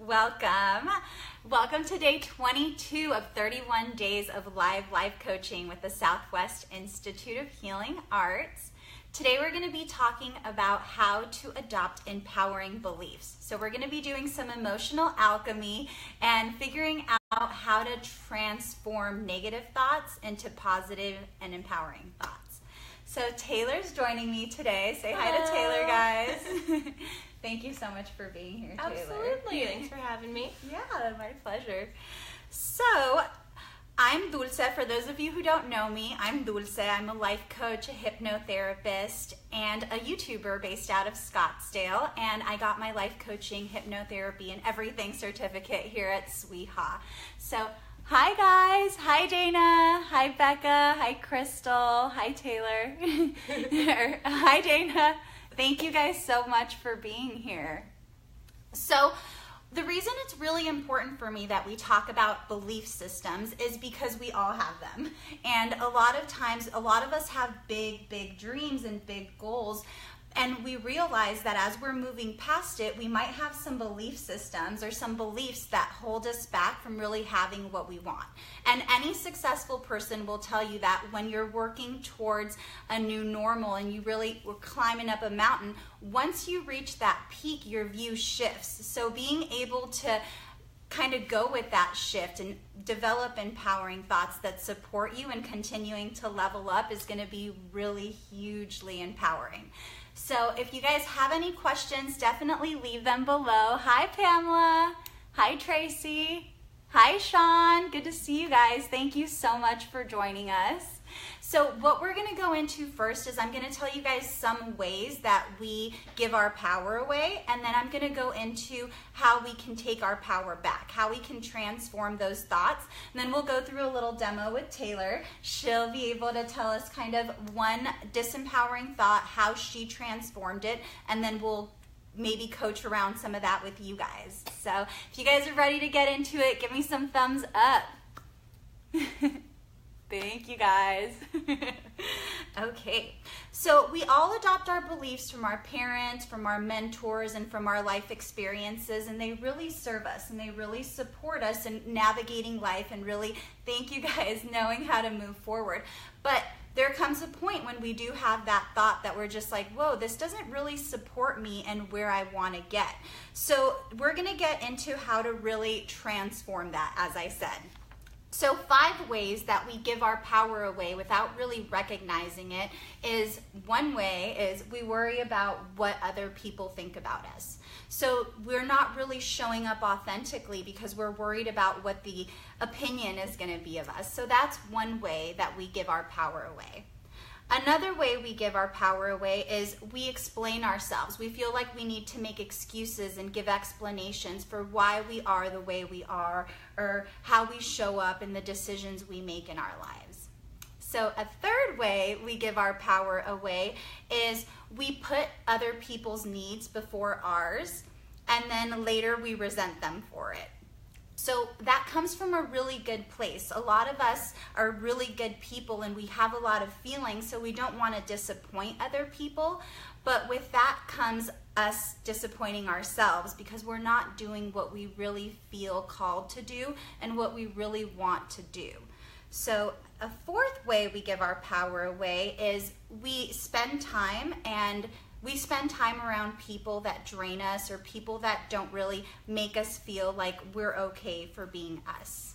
Welcome. Welcome to day 22 of 31 days of live coaching with the Southwest Institute of Healing Arts. Today we're going to be talking about how to adopt empowering beliefs. So we're going to be doing some emotional alchemy and figuring out how to transform negative thoughts into positive and empowering thoughts. So Taylor's joining me today. Say hi to Taylor, guys. Thank you so much for being here, Taylor. Absolutely. Thanks for having me. Yeah, my pleasure. So, I'm Dulce. For those of you who don't know me, I'm Dulce. I'm a life coach, a hypnotherapist, and a YouTuber based out of Scottsdale. And I got my life coaching, hypnotherapy, and everything certificate here at SWIHA. So, hi guys. Hi Dana. Hi Becca. Hi Crystal. Hi Taylor. Hi Dana. Thank you guys so much for being here. So the reason it's really important for me that we talk about belief systems is because we all have them. And a lot of times, a lot of us have big dreams and big goals. And we realize that as we're moving past it, we might have some belief systems or some beliefs that hold us back from really having what we want. And any successful person will tell you that when you're working towards a new normal and you really were climbing up a mountain, once you reach that peak, your view shifts. So being able to kind of go with that shift and develop empowering thoughts that support you and continuing to level up is going to be really hugely empowering. So if you guys have any questions, definitely leave them below. Hi, Pamela. Hi, Tracy. Hi, Sean. Good to see you guys. Thank you so much for joining us. So what we're going to go into first is I'm going to tell you guys some ways that we give our power away, and then I'm going to go into how we can take our power back, how we can transform those thoughts, and then we'll go through a little demo with Taylor. She'll be able to tell us kind of one disempowering thought, how she transformed it, and then we'll maybe coach around some of that with you guys. So if you guys are ready to get into it, give me some thumbs up. Thank you guys. Okay, so we all adopt our beliefs from our parents, from our mentors, and from our life experiences, and they really serve us and they really support us in navigating life and really, thank you guys, knowing how to move forward. But there comes a point when we do have that thought that we're just like, whoa, this doesn't really support me and where I want to get. So we're going to get into how to really transform that, as I said. So 5 ways that we give our power away without really recognizing it is, one way is we worry about what other people think about us. So we're not really showing up authentically because we're worried about what the opinion is going to be of us. So that's one way that we give our power away. Another way we give our power away is we explain ourselves. We feel like we need to make excuses and give explanations for why we are the way we are or how we show up in the decisions we make in our lives. So a third way we give our power away is we put other people's needs before ours, and then later we resent them for it. So that comes from a really good place. A lot of us are really good people and we have a lot of feelings, so we don't want to disappoint other people. But with that comes us disappointing ourselves because we're not doing what we really feel called to do and what we really want to do. So a fourth way we give our power away is we spend time around people that drain us or people that don't really make us feel like we're okay for being us.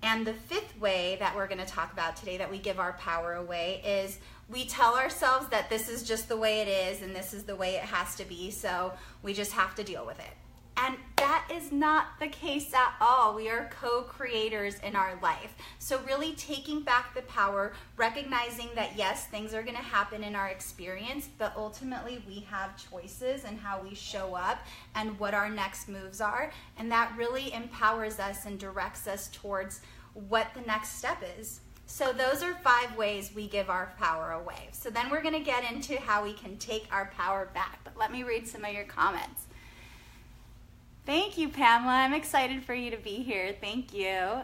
And the 5th way that we're going to talk about today that we give our power away is we tell ourselves that this is just the way it is and this is the way it has to be, so we just have to deal with it. And that is not the case at all. We are co-creators in our life. So really taking back the power, recognizing that yes, things are going to happen in our experience, but ultimately we have choices in how we show up and what our next moves are. And that really empowers us and directs us towards what the next step is. So those are 5 ways we give our power away. So then we're going to get into how we can take our power back. But let me read some of your comments. Thank you, Pamela. I'm excited for you to be here. Thank you.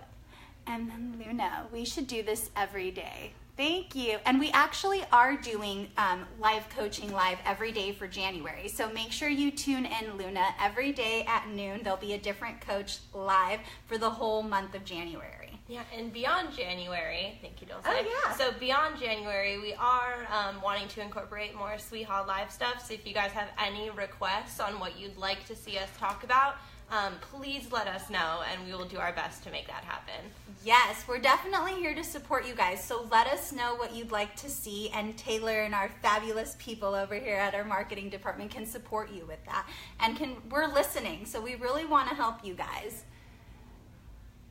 And then Luna, we should do this every day. Thank you. And we actually are doing live coaching live every day for January. So make sure you tune in, Luna. Every day at noon, there'll be a different coach live for the whole month of January. Yeah, and beyond January, thank you, Dulce. Oh, yeah. So beyond January, we are wanting to incorporate more SWIHA live stuff. So if you guys have any requests on what you'd like to see us talk about, please let us know, and we will do our best to make that happen. Yes, we're definitely here to support you guys, so let us know what you'd like to see, and Taylor and our fabulous people over here at our marketing department can support you with that. And we're listening, so we really want to help you guys.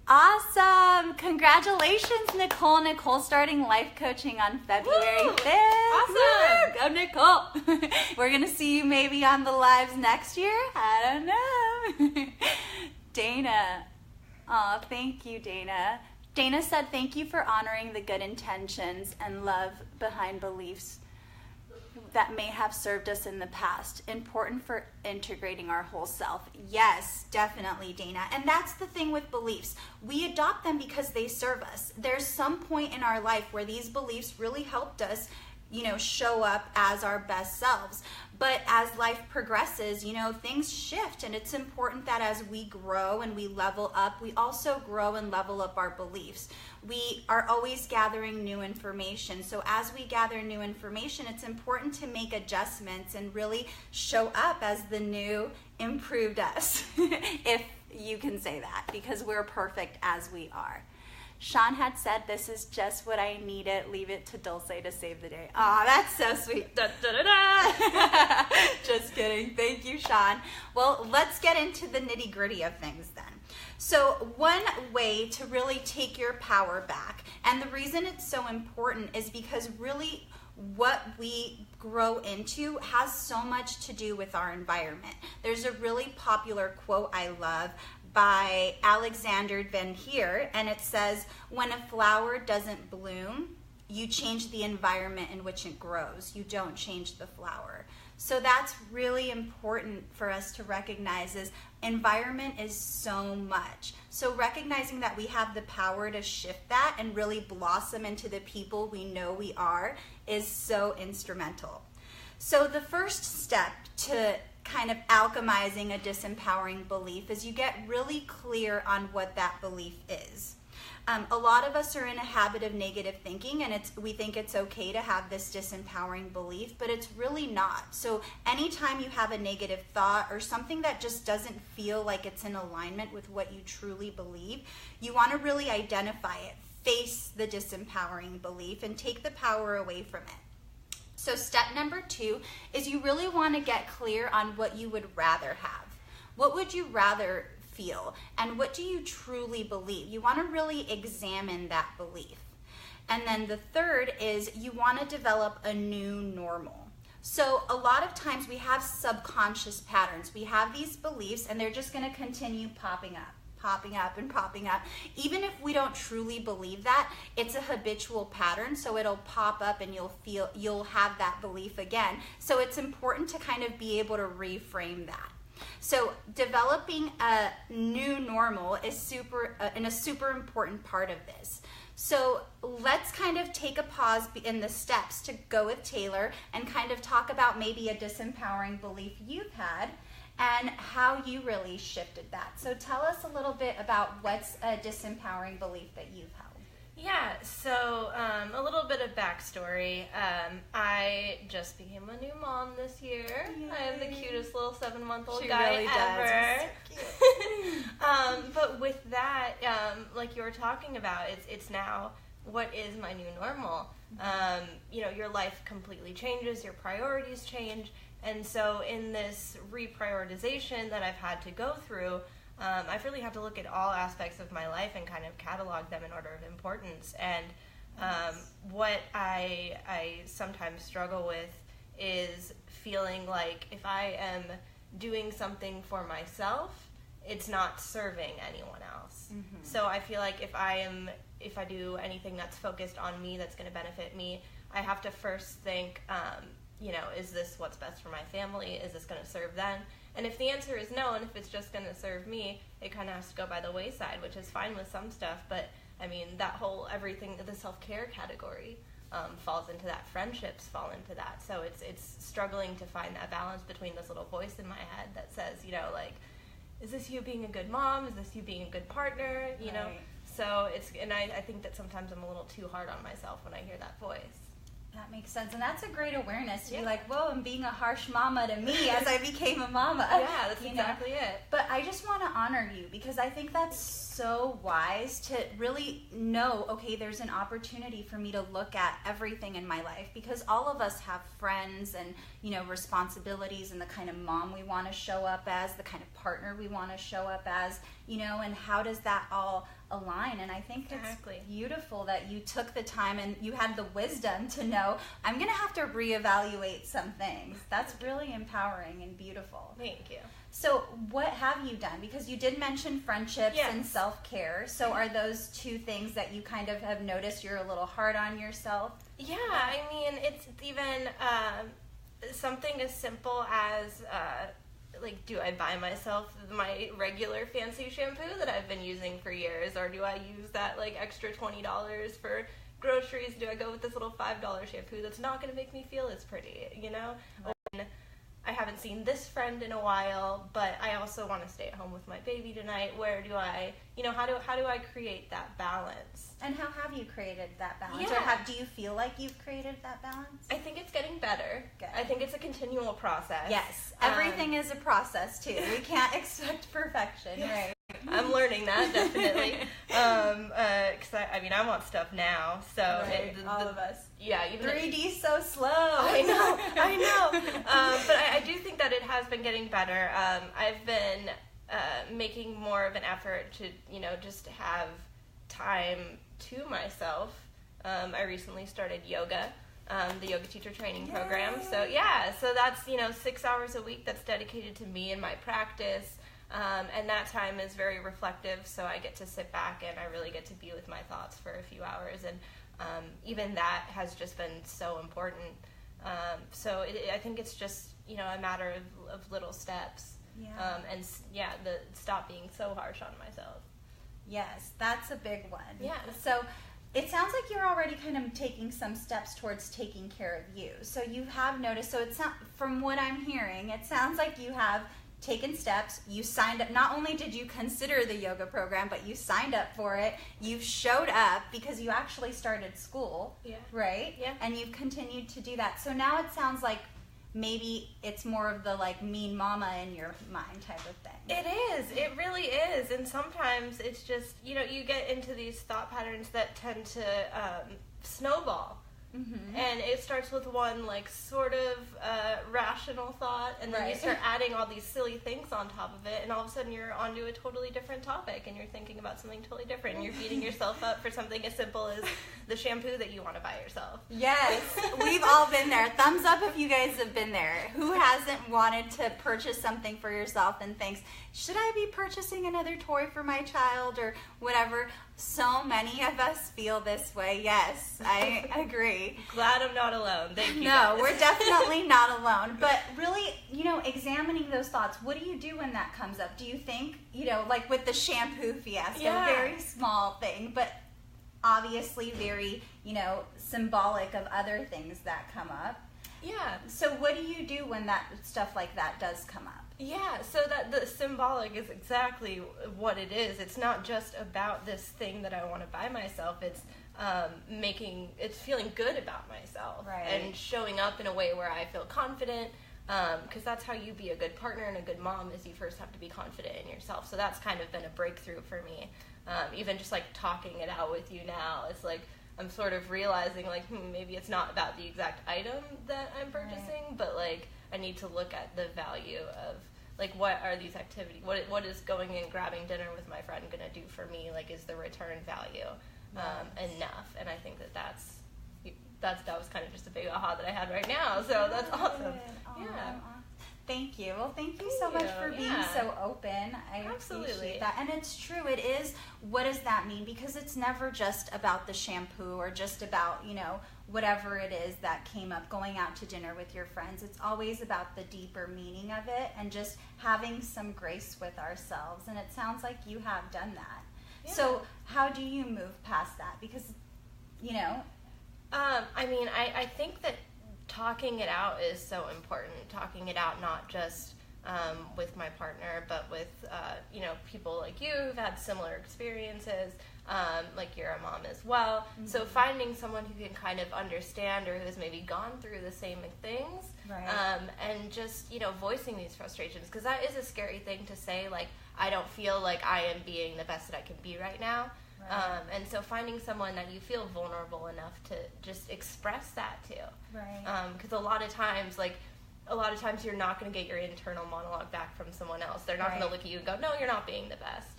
Awesome! Congratulations, Nicole. Nicole's starting life coaching on February 5th. Awesome! Go, Nicole! We're going to see you maybe on the lives next year. I don't know. Dana. Oh, thank you, Dana. Dana said, thank you for honoring the good intentions and love behind beliefs that may have served us in the past. Important for integrating our whole self. Yes, definitely, Dana. And that's the thing with beliefs. We adopt them because they serve us. There's some point in our life where these beliefs really helped us, show up as our best selves. But as life progresses, things shift, and it's important that as we grow and we level up, we also grow and level up our beliefs. We are always gathering new information. So as we gather new information, it's important to make adjustments and really show up as the new, improved us, if you can say that, because we're perfect as we are. Sean had said, this is just what I needed. Leave it to Dulce to save the day. Aw, that's so sweet. Da, da, da, da. Just kidding. Thank you, Sean. Well, let's get into the nitty gritty of things then. So one way to really take your power back, and the reason it's so important is because really what we grow into has so much to do with our environment. There's a really popular quote I love by Alexander Van Heer, and it says, when a flower doesn't bloom, you change the environment in which it grows. You don't change the flower. So that's really important for us to recognize, is environment is so much. So recognizing that we have the power to shift that and really blossom into the people we know we are is so instrumental. So the first step to kind of alchemizing a disempowering belief is you get really clear on what that belief is. A lot of us are in a habit of negative thinking, and we think it's okay to have this disempowering belief, but it's really not. So anytime you have a negative thought or something that just doesn't feel like it's in alignment with what you truly believe, you want to really identify it, face the disempowering belief, and take the power away from it. So step number 2 is you really want to get clear on what you would rather have. What would you rather feel? And what do you truly believe? You want to really examine that belief. And then the third is you want to develop a new normal. So a lot of times we have subconscious patterns. We have these beliefs, and they're just going to continue popping up and popping up. Even if we don't truly believe that, it's a habitual pattern, so it'll pop up and you'll have that belief again. So it's important to kind of be able to reframe that. So developing a new normal is a super important part of this. So let's kind of take a pause in the steps to go with Taylor and kind of talk about maybe a disempowering belief you've had and how you really shifted that. So tell us a little bit about what's a disempowering belief that you've held. Yeah, so a little bit of backstory. I just became a new mom this year. Yay. I am the cutest little 7-month-old guy really ever. So cute. But with that, like you were talking about, it's now, what is my new normal? Your life completely changes, your priorities change. And so in this reprioritization that I've had to go through, I've really had to look at all aspects of my life and kind of catalog them in order of importance. And what I sometimes struggle with is feeling like if I am doing something for myself, it's not serving anyone else. Mm-hmm. So I feel like if I do anything that's focused on me, that's going to benefit me, I have to first think, is this what's best for my family? Is this going to serve them? And if the answer is no, and if it's just going to serve me, it kind of has to go by the wayside, which is fine with some stuff. But I mean, that whole everything, the self-care category, falls into that. Friendships fall into that. So it's struggling to find that balance between this little voice in my head that says, you know, like, is this you being a good mom? Is this you being a good partner? You know? So I think that sometimes I'm a little too hard on myself when I hear that voice. That makes sense. And that's a great awareness to be like, whoa, I'm being a harsh mama to me as I became a mama. Yeah, that's exactly it. But I just want to honor you because I think that's so wise to really know, okay, there's an opportunity for me to look at everything in my life because all of us have friends and, you know, responsibilities and the kind of mom we want to show up as, the kind of partner we want to show up as, you know, and how does that all align? And I think it's beautiful that you took the time and you had the wisdom to know I'm going to have to reevaluate some things. That's really empowering and beautiful. Thank you. So what have you done? Because you did mention friendships and self-care. So are those two things that you kind of have noticed you're a little hard on yourself? Yeah, I mean, it's even something as simple as like, do I buy myself my regular fancy shampoo that I've been using for years, or do I use that like extra $20 for groceries? Do I go with this little $5 shampoo that's not going to make me feel as pretty, you know? When I haven't seen this friend in a while, but I also want to stay at home with my baby tonight. Where do I, you know, how do I create that balance? And how have you created that balance? Yeah. Or do you feel like you've created that balance? I think it's getting better. Good. I think it's a continual process. Yes. Everything is a process, too. We can't expect perfection, right? I'm learning that, definitely. Because I mean, I want stuff now, so all of us. Yeah, even 3D's so slow. I know. But I do think that it has been getting better. I've been making more of an effort to, you know, just have time to myself. I recently started yoga. The yoga teacher training program. So that's, you know, 6 hours a week that's dedicated to me and my practice. And that time is very reflective, so I get to sit back and I really get to be with my thoughts for a few hours. And even that has just been so important. I think it's just, you know, a matter of little steps. Stop being so harsh on myself. Yes, that's a big one. Yeah. So it sounds like you're already kind of taking some steps towards taking care of you. So you have noticed, so it's not, from what I'm hearing, it sounds like you have taken steps. You signed up. Not only did you consider the yoga program, but you signed up for it. You've showed up because you actually started school, right? Yeah. And you've continued to do that. So now it sounds like maybe it's more of the like mean mama in your mind type of thing. It is. It really is. And sometimes it's just, you know, you get into these thought patterns that tend to snowball. Mm-hmm. And it starts with one like sort of rational thought, and then you start adding all these silly things on top of it, and all of a sudden you're onto a totally different topic, and you're thinking about something totally different, and you're beating yourself up for something as simple as the shampoo that you want to buy yourself. Yes, we've all been there. Thumbs up if you guys have been there. Who hasn't wanted to purchase something for yourself and thinks, should I be purchasing another toy for my child or whatever? So many of us feel this way. Yes, I agree. Glad I'm not alone. Thank you. No, guys. We're definitely not alone. But really, you know, examining those thoughts, what do you do when that comes up? Do you think, you know, like with the shampoo fiasco, very small thing, but obviously very, you know, symbolic of other things that come up. Yeah. So what do you do when that stuff like that does come up? Yeah, so that the symbolic is exactly what it is. It's not just about this thing that I want to buy myself. It's it's feeling good about myself and showing up in a way where I feel confident. Because that's how you be a good partner and a good mom, is you first have to be confident in yourself. So that's kind of been a breakthrough for me. Even just like talking it out with you now, it's like I'm sort of realizing like maybe it's not about the exact item that I'm purchasing, but like I need to look at the value of like what are these activities, what is going and grabbing dinner with my friend going to do for me? Like, is the return value enough? And I think that was kind of just a big aha that I had right now. So that's awesome. Yeah. Thank you. Well, thank you so much for being so open. I appreciate that. And it's true. It is. What does that mean? Because it's never just about the shampoo or just about, you know, whatever it is that came up, going out to dinner with your friends. It's always about the deeper meaning of it and just having some grace with ourselves. And it sounds like you have done that. Yeah. So how do you move past that? Because, you know, I mean, I think that talking it out is so important. Talking it out not just with my partner, but with, people like you who've had similar experiences, like you're a mom as well. Mm-hmm. So finding someone who can kind of understand or who has maybe gone through the same things, right. And just, voicing these frustrations, because that is a scary thing to say, like, I don't feel like I am being the best that I can be right now. Right. And so finding someone that you feel vulnerable enough to just express that to. Right. Because a lot of times you're not going to get your internal monologue back from someone else. They're not right. going to look at you and go, no, you're not being the best.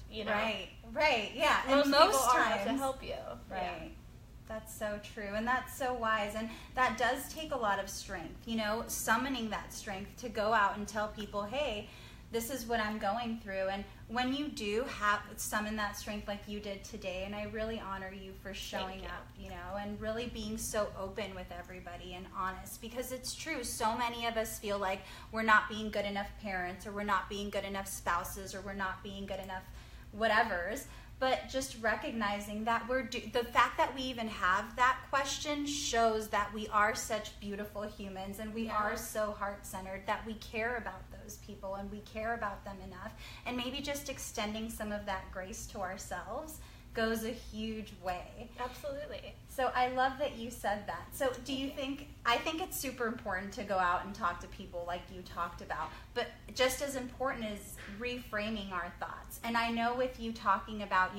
Right, yeah. Most and people most are times to help you. Right. Yeah. That's so true, and that's so wise, and that does take a lot of strength, summoning that strength to go out and tell people, hey, this is what I'm going through. And when you do summon that strength like you did today, and I really honor you for showing up, and really being so open with everybody and honest, because it's true, so many of us feel like we're not being good enough parents, or we're not being good enough spouses, or we're not being good enough whatevers. But just recognizing that the fact that we even have that question shows that we are such beautiful humans, and we are so heart-centered, that we care about those people and we care about them enough. And maybe just extending some of that grace to ourselves goes a huge way. Absolutely. So I love that you said that. So I think it's super important to go out and talk to people like you talked about, but just as important is reframing our thoughts. And I know with you talking about,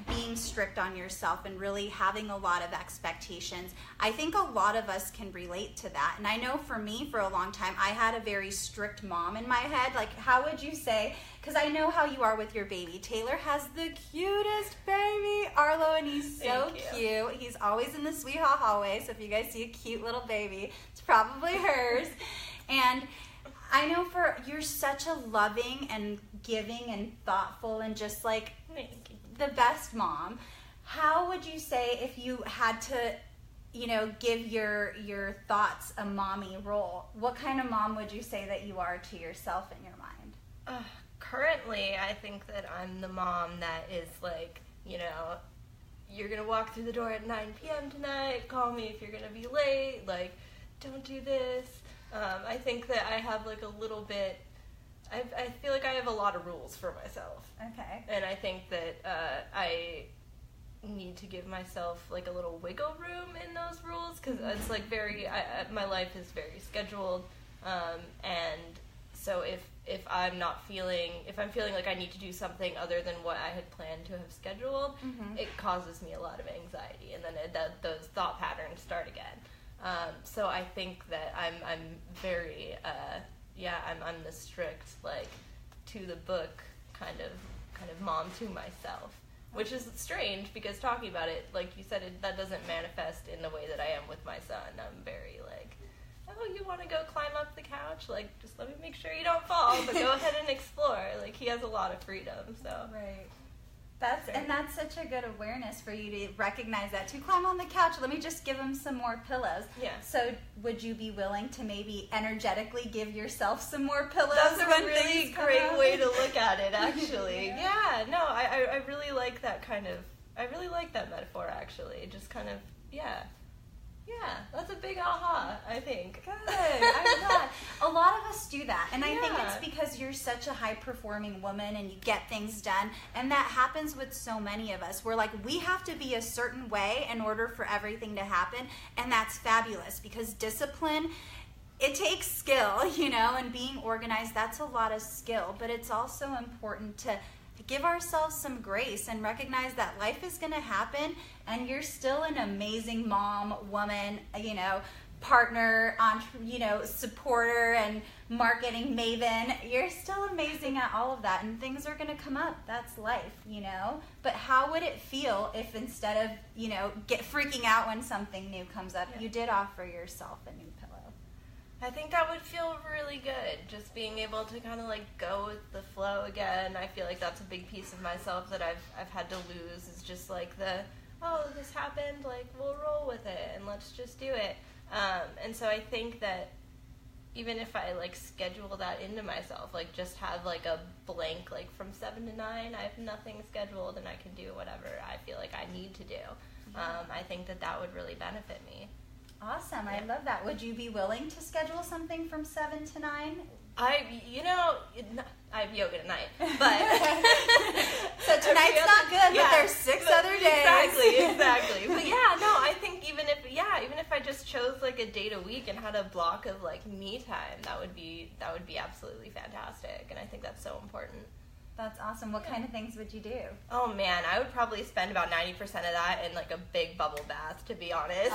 being strict on yourself and really having a lot of expectations, I think a lot of us can relate to that. And I know for me, for a long time, I had a very strict mom in my head. Like, how would you say, because I know how you are with your baby. Taylor has the cutest baby, Arlo, and he's so cute. He's always in the SWIHA hallway, so if you guys see a cute little baby, it's probably hers. And I know you're such a loving and giving and thoughtful and just like the best mom. How would you say, if you had to, give your thoughts a mommy role, what kind of mom would you say that you are to yourself in your mind? Currently, I think that I'm the mom that is like, you're going to walk through the door at 9 p.m. tonight, call me if you're going to be late, like, don't do this. I think that I have like a little bit, I feel like I have a lot of rules for myself. Okay. And I think that I need to give myself like a little wiggle room in those rules, because it's like my life is very scheduled, and so if I'm feeling like I need to do something other than what I had planned to have scheduled, it causes me a lot of anxiety, and then those thought patterns start again. So I think that I'm very I'm the strict, like, to the book kind of mom to myself, which is strange because talking about it, like you said, that doesn't manifest in the way that I am with my son. I'm very like, oh, you want to go climb up the couch? Like, just let me make sure you don't fall, but go ahead and explore. Like, he has a lot of freedom, so. Right. That's such a good awareness for you to recognize that. To climb on the couch, let me just give him some more pillows. Yeah. So would you be willing to maybe energetically give yourself some more pillows? That's a really great way to look at it, actually. Yeah, no, I really like that I really like that metaphor, actually. Just kind of, yeah, that's a big aha, I think. Good. I'm glad. A lot of us do that. And I think it's because you're such a high-performing woman and you get things done. And that happens with so many of us. We're like, we have to be a certain way in order for everything to happen. And that's fabulous, because discipline, it takes skill, and being organized, that's a lot of skill. But it's also important to give ourselves some grace and recognize that life is going to happen, and you're still an amazing mom, woman, partner, supporter, and marketing maven. You're still amazing at all of that, and things are going to come up. That's life, But how would it feel if instead of, freaking out when something new comes up, you did offer yourself a new pillow? I think that would feel really good, just being able to kind of like go with the flow again. I feel like that's a big piece of myself that I've had to lose, is just like this happened, like, we'll roll with it and let's just do it. And so I think that even if I like schedule that into myself, like just have like a blank, like from 7 to 9, I have nothing scheduled and I can do whatever I feel like I need to do. I think that would really benefit me. Awesome. I love that. Would you be willing to schedule something from 7 to 9? I have yoga tonight, but so tonight's not good, but there's 6 other days. Exactly. But yeah, no, I think even if I just chose like a date a week and had a block of like me time, that would be absolutely fantastic, and I think that's so important. That's awesome. What kind of things would you do? Oh man, I would probably spend about 90% of that in like a big bubble bath, to be honest.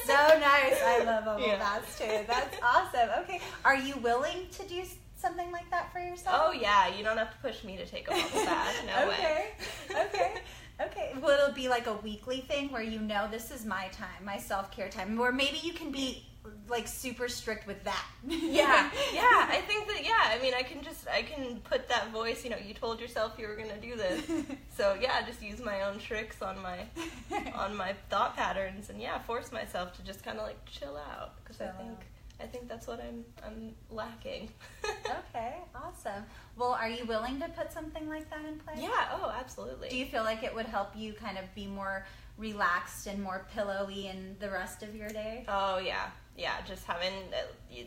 So nice. I love bubble baths too. That's awesome. Okay. Are you willing to do something like that for yourself? Oh yeah, you don't have to push me to take a bubble bath. No way. Okay. Well, it'll be like a weekly thing where this is my time, my self-care time. Or maybe you can be like super strict with that. Yeah. I think that, I mean, I can put that voice, you told yourself you were going to do this. So yeah, just use my own tricks on my thought patterns and force myself to just kind of like chill out, because I think that's what I'm lacking. Okay, awesome. Well, are you willing to put something like that in place? Yeah, oh, absolutely. Do you feel like it would help you kind of be more relaxed and more pillowy in the rest of your day? Oh, yeah. Yeah, just having,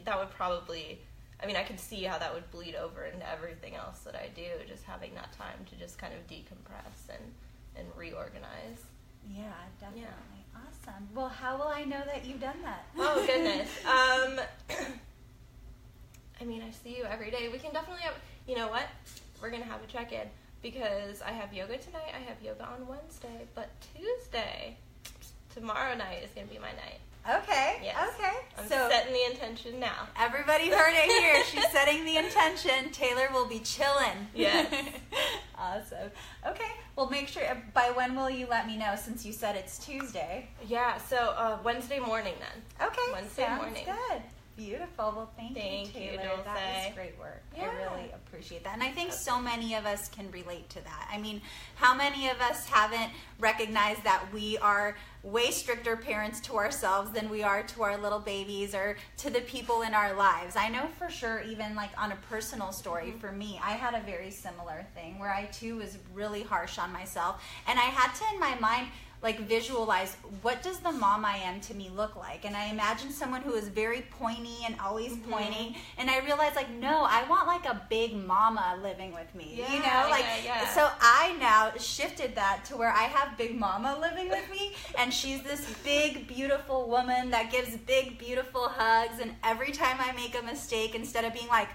that would probably, I mean, I can see how that would bleed over into everything else that I do, just having that time to just kind of decompress and reorganize. Yeah, definitely. Yeah. Awesome. Well, how will I know that you've done that? Oh, goodness. I mean, I see you every day. We can definitely have, you know what? We're going to have a check-in, because I have yoga tonight. I have yoga on Wednesday, but Tuesday, tomorrow night is going to be my night. Okay. Yes. Okay. I'm setting the intention now. Everybody heard it here. She's setting the intention. Taylor will be chilling. Yes. Awesome. Okay. Well, make sure, by when will you let me know, since you said it's Tuesday? Yeah, so Wednesday morning then. Okay. Wednesday morning. Good. Beautiful. Well, thank you, Taylor. Dulce. That was great work. Yeah. I really appreciate that. And I think so many of us can relate to that. I mean, how many of us haven't recognized that we are way stricter parents to ourselves than we are to our little babies or to the people in our lives? I know for sure, even like on a personal story, for me, I had a very similar thing where I too was really harsh on myself. And I had to, in my mind, like visualize, what does the mom I am to me look like? And I imagined someone who is very pointy and always pointing, and I realized, like, no, I want like a big mama living with me, so I now shifted that to where I have big mama living with me, and she's this big beautiful woman that gives big beautiful hugs, and every time I make a mistake, instead of being like,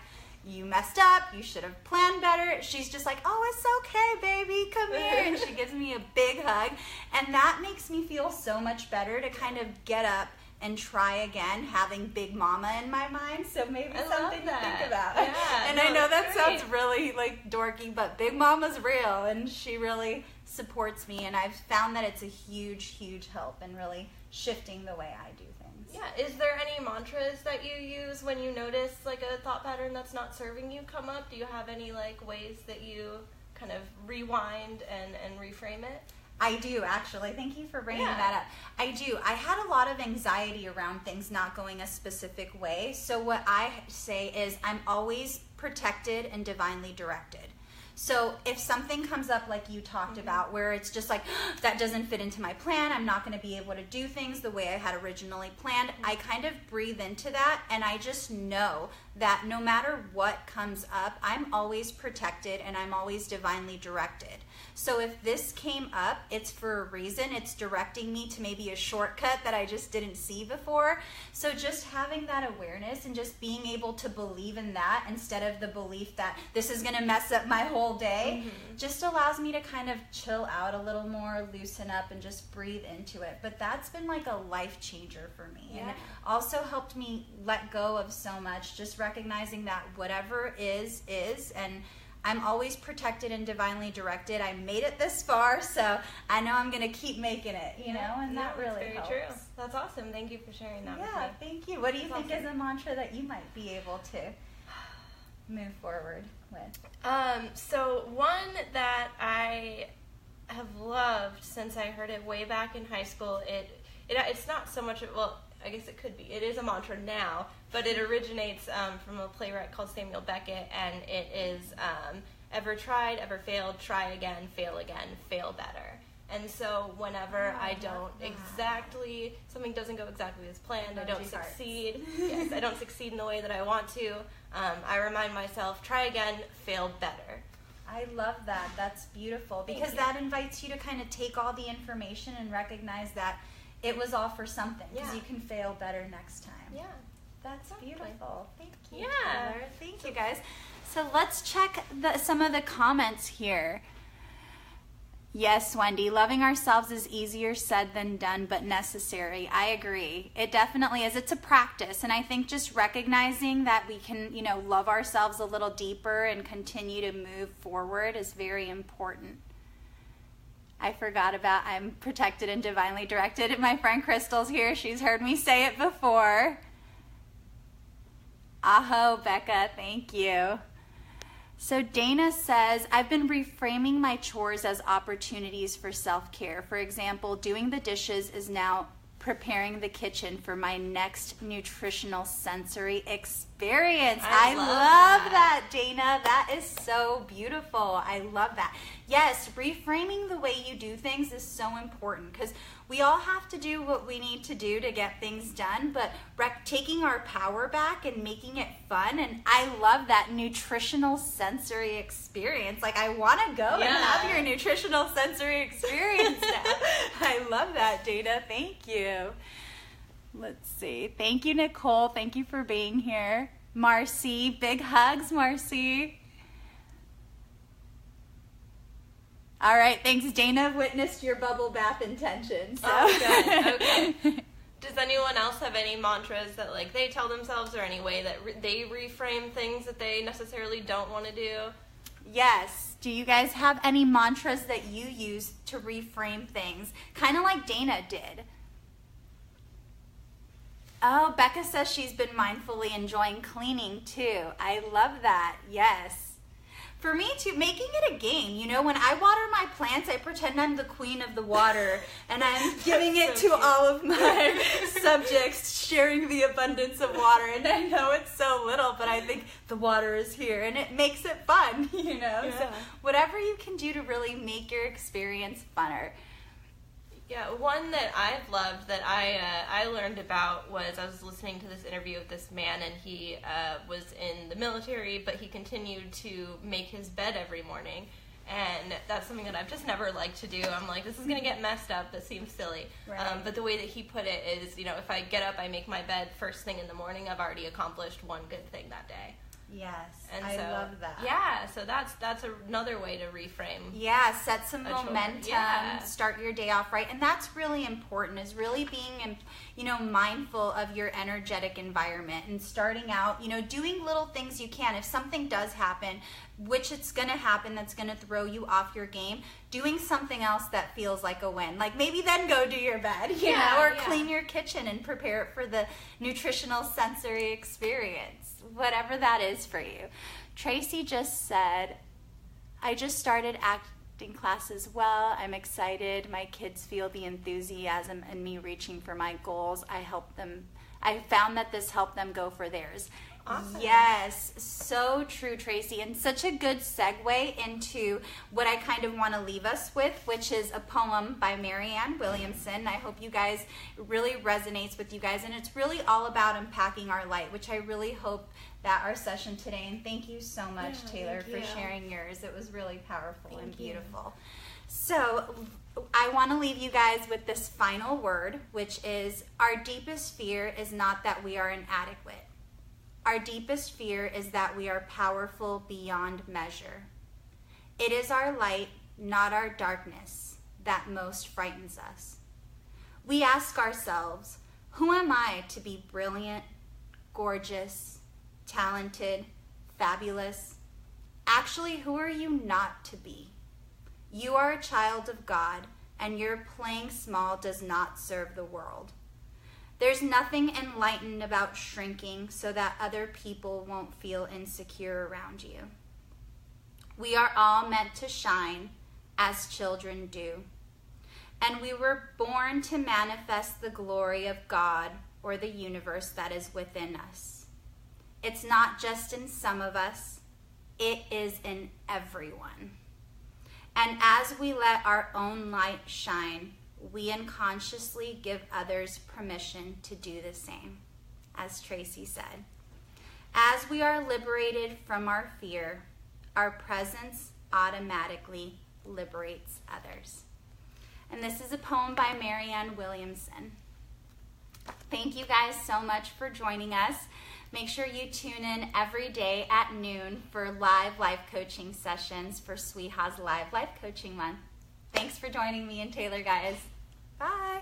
you messed up, you should have planned better, she's just like, oh, it's okay, baby, come here, and she gives me a big hug, and that makes me feel so much better to kind of get up and try again, having big mama in my mind. So maybe something to think about. Yeah, and I know that sounds really like dorky, but big mama's real, and she really supports me, and I've found that it's a huge help in really shifting the way I do things. Yeah, is there any mantras that you use when you notice like a thought pattern that's not serving you come up? Do you have any like ways that you kind of rewind and reframe it? I do, actually. Thank you for bringing that up. I do. I had a lot of anxiety around things not going a specific way. So what I say is I'm always protected and divinely directed. So if something comes up like you talked about, where it's just like, that doesn't fit into my plan, I'm not going to be able to do things the way I had originally planned, I kind of breathe into that, and I just know that no matter what comes up, I'm always protected and I'm always divinely directed. So if this came up, it's for a reason. It's directing me to maybe a shortcut that I just didn't see before. So just having that awareness and just being able to believe in that instead of the belief that this is going to mess up my whole day, just allows me to kind of chill out a little more, loosen up, and just breathe into it. But that's been like a life changer for me. And also helped me let go of so much, just recognizing that whatever is, and I'm always protected and divinely directed. I made it this far, so I know I'm going to keep making it, and that really helps. Very true. That's awesome. Thank you for sharing that with me. Yeah, thank you. What do you think is a mantra that you might be able to move forward with? So one that I have loved since I heard it way back in high school, it's not so much, well, I guess it could be. It is a mantra now, but it originates from a playwright called Samuel Beckett, and it is ever tried, ever failed, try again, fail better. And so whenever something doesn't go exactly as planned, I don't succeed. Yes, I don't succeed in the way that I want to. I remind myself, try again, fail better. I love that. That's beautiful, because that invites you to kind of take all the information and recognize that it was all for something, because you can fail better next time. Yeah. That's beautiful. Thank you, Yeah. Taylor. Thank you, guys. So let's check some of the comments here. Yes, Wendy, loving ourselves is easier said than done, but necessary. I agree. It definitely is. It's a practice. And I think just recognizing that we can, love ourselves a little deeper and continue to move forward is very important. I forgot about I'm protected and divinely directed. My friend Crystal's here. She's heard me say it before. Aho, Becca, thank you. So Dana says, I've been reframing my chores as opportunities for self-care. For example, doing the dishes is now preparing the kitchen for my next nutritional sensory experience. I love that, Dana. That is so beautiful. I love that. Yes, reframing the way you do things is so important, because we all have to do what we need to do to get things done, but taking our power back and making it fun. And I love that nutritional sensory experience. Like, I want to go and have your nutritional sensory experience now. I love that, Dana. Thank you. Let's see. Thank you, Nicole. Thank you for being here. Marcy, big hugs, Marcy. All right, thanks. Dana witnessed your bubble bath intention. So. Oh, good. Okay. Does anyone else have any mantras that they tell themselves, or any way that they reframe things that they necessarily don't want to do? Yes. Do you guys have any mantras that you use to reframe things? Kind of like Dana did. Oh, Becca says she's been mindfully enjoying cleaning too. I love that. Yes. For me too, making it a game. When I water my plants, I pretend I'm the queen of the water, and I'm giving it to all of my subjects, sharing the abundance of water. And I know it's so little, but I think the water is here, and it makes it fun, Yeah. So whatever you can do to really make your experience funner. Yeah, one that I've loved that I learned about was, I was listening to this interview with this man, and he was in the military, but he continued to make his bed every morning. And that's something that I've just never liked to do. I'm like, this is going to get messed up. It seems silly. Right. But the way that he put it is, if I get up, I make my bed first thing in the morning, I've already accomplished one good thing that day. Yes, and I love that. Yeah, so that's another way to reframe. Yeah, set some momentum, start your day off right. And that's really important, is really being, mindful of your energetic environment and starting out, doing little things you can. If something does happen, which it's going to happen, that's going to throw you off your game, doing something else that feels like a win. Like maybe then go do your bed, or clean your kitchen and prepare it for the nutritional sensory experience. Whatever that is for you. Tracy just said, I just started acting class as well. I'm excited. My kids feel the enthusiasm in me reaching for my goals. I found that this helped them go for theirs. Awesome. Yes, so true, Tracy, and such a good segue into what I kind of want to leave us with, which is a poem by Marianne Williamson. I hope you guys, it really resonates with you guys, and it's really all about unpacking our light, which I really hope that our session today, and thank you so much, Taylor, for sharing yours. It was really powerful and beautiful. So I want to leave you guys with this final word, which is, our deepest fear is not that we are inadequate. Our deepest fear is that we are powerful beyond measure. It is our light, not our darkness, that most frightens us. We ask ourselves, who am I to be brilliant, gorgeous, talented, fabulous? Actually, who are you not to be? You are a child of God, and your playing small does not serve the world. There's nothing enlightened about shrinking so that other people won't feel insecure around you. We are all meant to shine as children do. And we were born to manifest the glory of God or the universe that is within us. It's not just in some of us, it is in everyone. And as we let our own light shine, we unconsciously give others permission to do the same, as Tracy said. As we are liberated from our fear, our presence automatically liberates others. And this is a poem by Marianne Williamson. Thank you guys so much for joining us. Make sure you tune in every day at noon for live life coaching sessions for SWIHA's Live Life Coaching Month. Thanks for joining me and Taylor, guys. Bye.